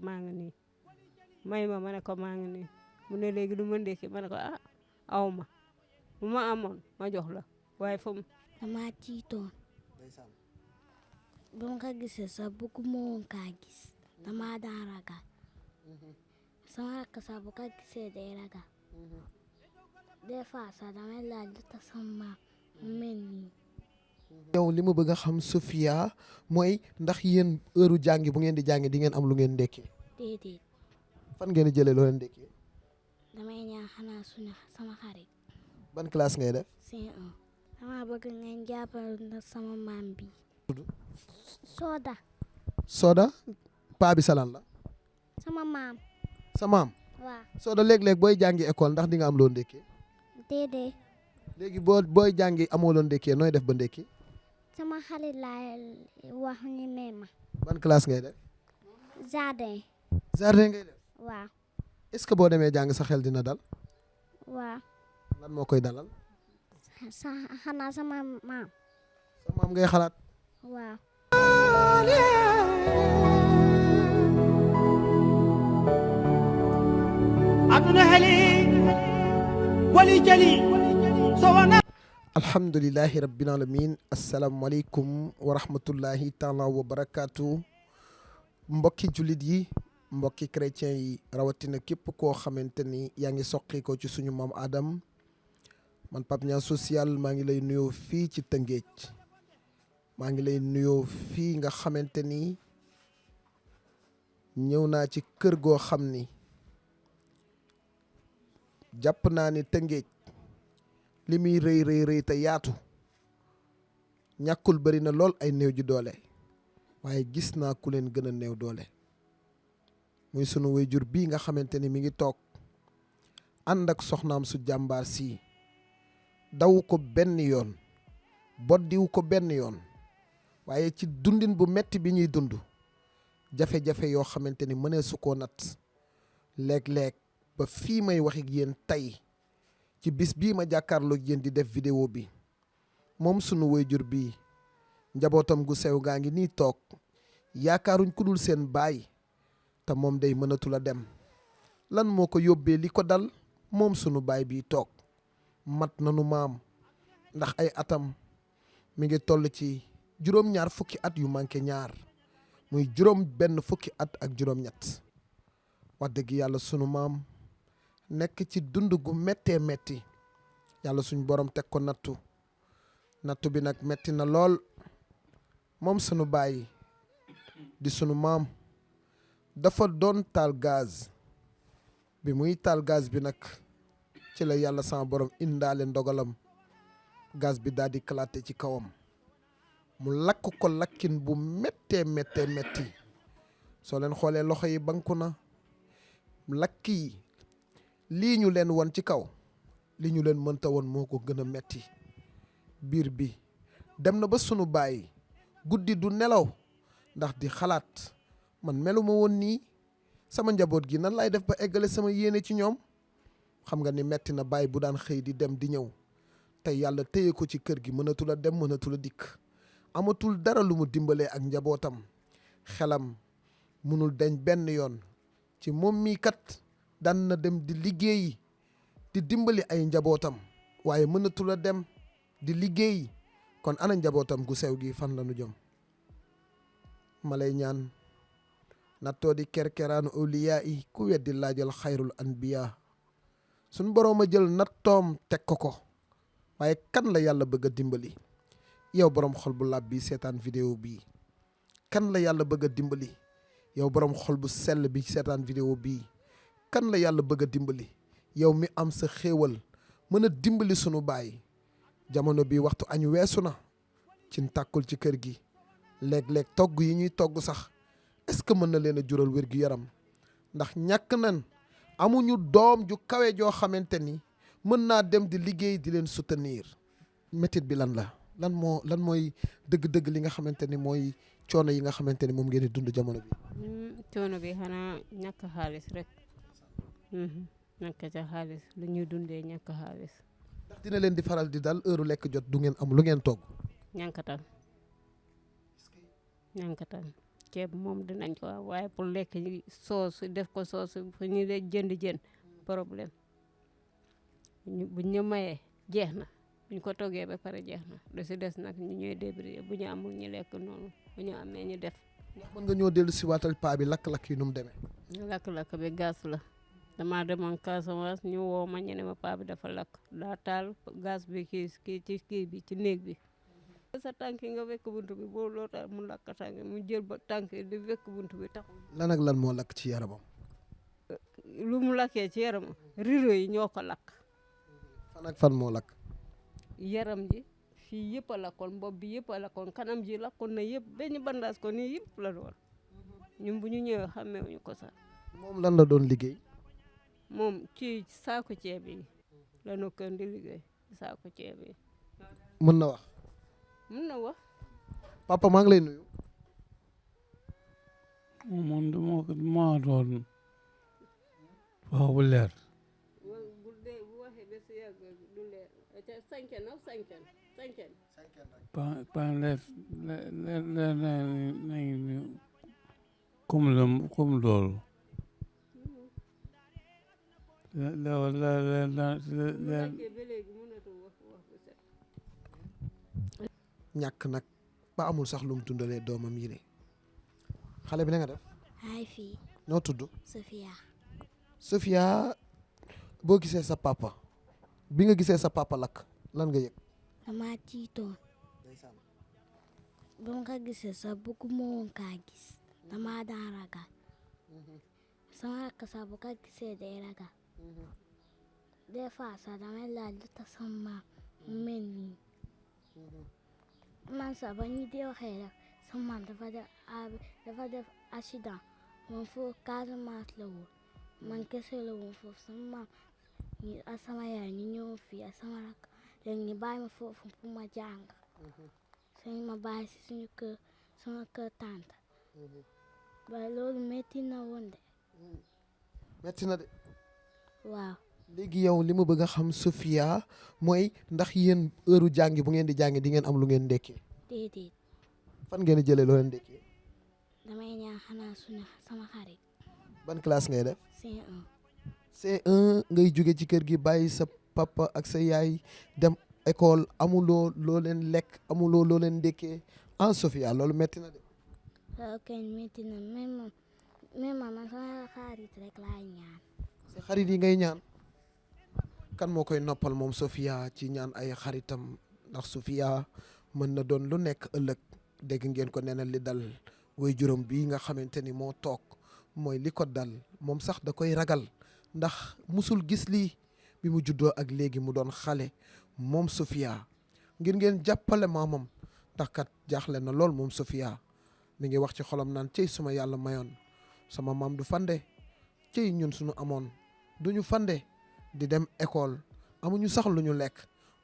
maa ngi nii may ma ne ko maa ngi nii mu ne léegi du ma ndékki ma ne ko ah aw ma bu ma amoon ma jox la waaye fu mu dama tiitoon ba ma ko gisee sax bëgguma woon kaa gis dama daan ragal sama rakk sax bu ko gisee day ragal des fois sax damay laaj lu tax sama maam mu mel nii. yow li ma bëgg a xam Sofia mooy ndax yéen heure jàngi bu ngeen di jàngi di ngeen am lu ngeen ndekkee déedéet fan ngeen di jëlee loo leen ndekkee damay ñaan xanaa sama xarit ban classe ngay def C1 dama bëgg ngeen jàppal na sama maam bi Soda Soda paa bi salaan la sama maam sa maam waaw Soda léeg-léeg booy jàngi école ndax di nga am loo ndekkee déedéet léegi booy jàngi amoo loo ndekkee nooy def ba ndekki sama xarit laa wax ni may ma ban classe ngay def jardin jardin ngay def waaw est-ce que boo demee jàng sa xel dina dal waaw lan moo koy dalal xanaa sama maam sa maam ngay xalaat waaw aduna heli wali jali so wana alhamdulillahi rabbil alamin asalaamaaleykum wa rahmatullahi taala wa barakaatu mbokki jullit yi mbokki chrétien yi rawatina képp koo xamante ni yaa ngi soqi ko ci suñu maam Adam man Pape Niang social maa ngi lay nuyoo fii ci Tëngéej maa ngi lay nuyoo fii nga xamante ni ñëw naa ci kër goo xam ni jàpp naa ni Tëngéej li muy rëy te yaatu ñàkkul bari na lool ay néew ji doole waaye gis naa ku leen gën a néew doole muy sunu waajur bii nga xamante ni mi ngi toog ànd ak soxnaam su jàmbaar si daw ko benn yoon boddiwu ko benn yoon waaye ci dundin bu metti bi ñuy dund jafe-jafe yoo xamante ni mënee su koo nat léeg-léeg ba fii may wax ak yéen tey ci bis bii ma jàkkaarloog yéen di def vidéo bi moom sunu waajur bii njabootam gu sew gaa ngi nii toog yaakaaruñ ku dul seen baay te moom day mënatul a dem lan moo ko yóbbee li ko dal moom sunu baay bii toog mat nanu maam ndax ay atam mi ngi toll ci juróom-ñaar fukki at yu manqué ñaar muy juróom benn fukki at ak juróom-ñett wax dëgg yàlla sunu maam nekk ci dund gu méttee métti yàlla suñ borom teg ko nattu bi nag metti na lool moom sunu baay di sunu maam dafa doon taal gaz bi muy taal gaz bi nag ci la yàlla sama borom indaale ndogalam gaz bi daal di kalaate ci kawam mu lakk ko lakkin bu méttee métti soo leen xoolee loxo yi banku na lakk yi lii ñu leen won ci kaw li ñu leen mënta woon moo ko gën a metti biir bi dem na ba sunu baay guddi du nelaw ndax di xalaat man meluma woon nii sama njaboot gi nan laay def ba eggale sama yéene ci ñoom xam nga ni metti na baay bu daan xëy di dem di ñëw tey yàlla téye ko ci kër gi mënatul a dem mënatul a dikk amatul dara lu mu dimbalee ak njabootam xelam munul deñ benn yoon ci moom mii kat daan na dem di liggéeyi di dimbali ay njabootam waaye mënatul a dem di liggéeyi kon ana njabootam gu sew gi fan la nu jëm ma lay ñaan nattoo di kerkeraanu awliyaa yi ku weddi laajal xayrul anbiya suñ boroom a jël nattoom teg ko waaye kan la yàlla bëgg a dimbali yow boroom xol bu làbb bi seetaan vidéo bii kan la yàlla bëgg a dimbali yow boroom xol bu sell bi seetaan vidéo bii kan la yàlla bëgg a dimbali yow mi am sa xéewal mën a dimbali sunu baay jamono bi waxtu añ weesu na ci tàkkul ci kër gi léeg-léeg togg yi ñuy togg sax est-ce que mën na leen a jural wér-gu-yaram ndax ñàkk nañ amuñu doom ju kawe joo xamante ni mën naa dem di liggéey di leen soutenir métit bi lan la lan mooy dëgg-dëgg li nga xamante ni mooy coono yi nga xamante ni moom ngeen di dund jamono bi coono bi xanaa ñàkk xaalis rek ñàkk ca xaalis lu ñuy dundee ñàkk xaalis ndax dina leen di faral di dal heure lekk jot du ngeen am lu ngeen togg ñànkatan ceeb moom dinañ ko wax waaye pour lekk soos def ko soos fu ñu de jënd jën problème buñ ñu mayee jeex na buñ ko toggee ba pare jeex na lu si des nag ñu ñooy débrouiller bu ñu amul ñu lekk noonu bu ñu amee ñu def. ndax mën nga ñoo dellu si waatal paa bi lakk-lakk yi nu mu demee. lakk-lakk bi gaz la damaa demoon Casamance ñu woo ma ñu ne ma paa bi dafa lakk daa taal gaz bi kii bi ci néeg bi. sa tànk yi nga wekk buntu bi boo loo tax mu lakk tànk mu jël ba tànk yi di wekk buntu bi taxul. lan ak lan moo lakk ci yaramam. lu mu lakkee ci yaramam rido yi ñoo ko lakk. fan ak fan moo lakk. yaram ji fii yëpp a lakkoon bopp bi yëpp a lakkoon kanam ji lakkoon na yëpp benn bandaas ko nii yëpp la doon ñun bu ñu ñëwee xàmmeewuñu ko sax. moom lan la doon liggéey. moom ci saako ceeb yi la ñu kën di liggéey saako ceeb yi. mën na wax. mën na wax. papa maa ngi lay nuyu. man dama doon wax bu leer. bu waxee ba si yàgg du leer ca sañcan ak sañcan. Pas leer nañu comme loolu. ñàkk nag ba amul sax lu mu tundalee doomam yi ne xale bi na nga def. ay fii noo tudd. Sofia. Sofia boo gisee sa papa bi nga gisee sa papa lakk lan nga yëg. dama tiitoon ba ma ko gisee sax bëgguma woon kaa gis dama daan ragal sama rakk sax bu ko gisee day ragal des fois sax damay laaj lu tax sama maam mu mel nii man sax ba ñu di waxee rek sama maam dafa def accident moom foofu Casamance la woon man kese la woon foofu sama maam ak sama yaay ñu ñëw fii ak sama rakk léegi ñu bàyyi ma foofu pour ma jàng suñu ma bàyyi si suñu kër sama kër tante ba loolu métti na woon de. metti na de. waaw. léegi yow li ma bëgg a xam Sofia mooy ndax yéen heure jàngi bu ngeen di jàngi di ngeen am lu ngeen ndekkee. déedéet. fan ngeen di jëlee loo leen ndekkee. damay ñaan xanaa sama xarit. ban classe ngay def. C1. C1 ngay jóge ci kër gi bàyyi sa papa ak sa yaay dem école amuloo loo leen lekk amuloo loo leen ndekkee en Sofia loolu metti na de. loolu kenn métti na même man sama xarit rek laay ñaan. sa xarit yi ngay ñaan. kan moo koy noppal moom Sofia ci ñaan ay xaritam ndax Sofia mën na doon lu nekk ëllëg dégg ngeen ko neneen li dal way juróom bii nga xamante ni moo toog mooy li ko dal moom sax da koy ragal ndax musul gis lii bi mu juddoo ak léegi mu doon xale moom Sofia ngir ngeen jàppale maamam ndax kat jaaxle na lool moom Sofia mi ngi wax ci xolam naan cey suma yàlla mayoon sama maam du fande cey ñun suñu amoon duñu fande di dem école amuñu sax lu ñu lekk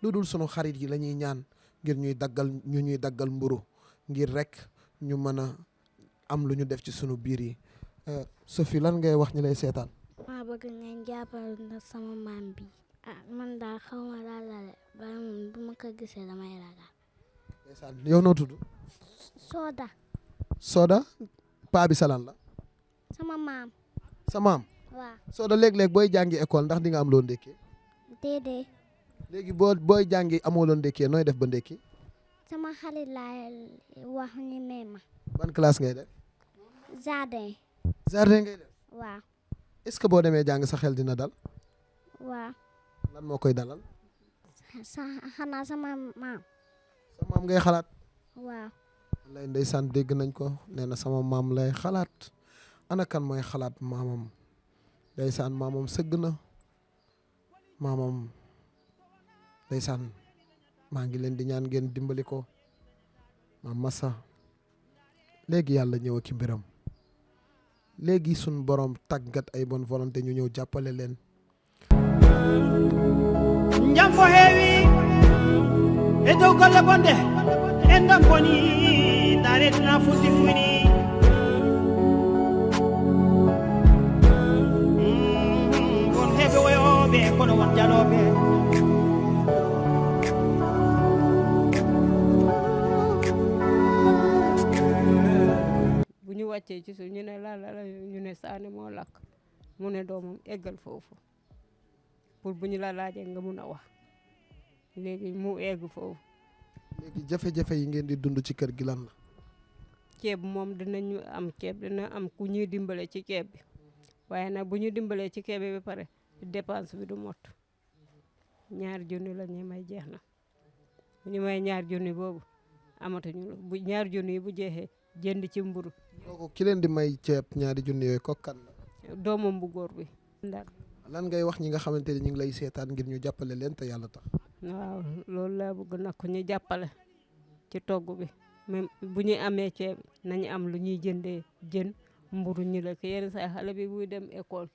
lu dul sunu xarit yi la ñuy ñaan ngir ñuy daggal mburu ngir rek ñu mën a am lu ñu def ci sunu biir yi Sophie lan ngay wax ñi lay seetaan. maa bëgg ngeen jàppale na sama maam bi man daal xaw ma daal la ba bu ma ko gisee damay ragal. ndeysaan yow noo tudd. Soda. Soda paa bi salaan la. sama maam. sa maam. waaw. Soda léeg-léeg booy jàngi école ndax di nga am loo ndekkee. déedéet. léegi booy jàngi amoo loo ndekkee nooy def ba ndekki. sama xarit laay wax ni ma. ban classe ngay def. jardin. jardin ngay def. waaw. est-ce que boo demee jàng sa xel dina dal. waaw. lan moo koy dalal. xanaa sama maam. sa maam ngay xalaat. waaw. wallaay ndeysaan dégg nañ ko nee na sama maam lay xalaat ana kan mooy xalaat maamam ndeysaan maamam sëgg na maamam ndeysaan maa ngi leen di ñaan ngeen dimbali ko maam Massa léegi yàlla ñëw ak mbiram léegi suñ borom tàggat ay bonne volonté ñu ñëw jàppale leen. jam ko heewi e dow golle bonde en ɗam boni daretna futti fuyni won heɓe woyoɓe kono won jaloɓe bu ñu wàccee ci suuf ñu ne la ñu ne Sané moo lakk mu ne doomam eggal foofu pour bu ñu la laajee nga mun a wax léegi mu egg foofu. léegi jafe-jafe yi ngeen di dund ci kër gi lan la. ceeb moom dinañu am ceeb dina am ku ñuy dimbale ci ceeb bi waaye nag bu ñu dimbalee ci ceeb bi ba pare dépense bi du mot 2 junni la ñuy may jeex na bu ñu may 2 junni boobu amatuñu bu 2 junni yi bu jeexee jënd ci mburu kooku ki leen di may ceeb 2 junni yooyu kooku kan la. doomam bu góor bi ndax lan ngay wax ñi nga xamante ni ñu ngi lay seetaan ngir ñu jàppale leen te yàlla tax. waaw loolu laa bëgg nag ko ñu jàppale ci togg bi même bu ñu amee ceeb nañu am lu ñuy jëndee jën mburu ñu la ko yenn saa xale bi buy dem école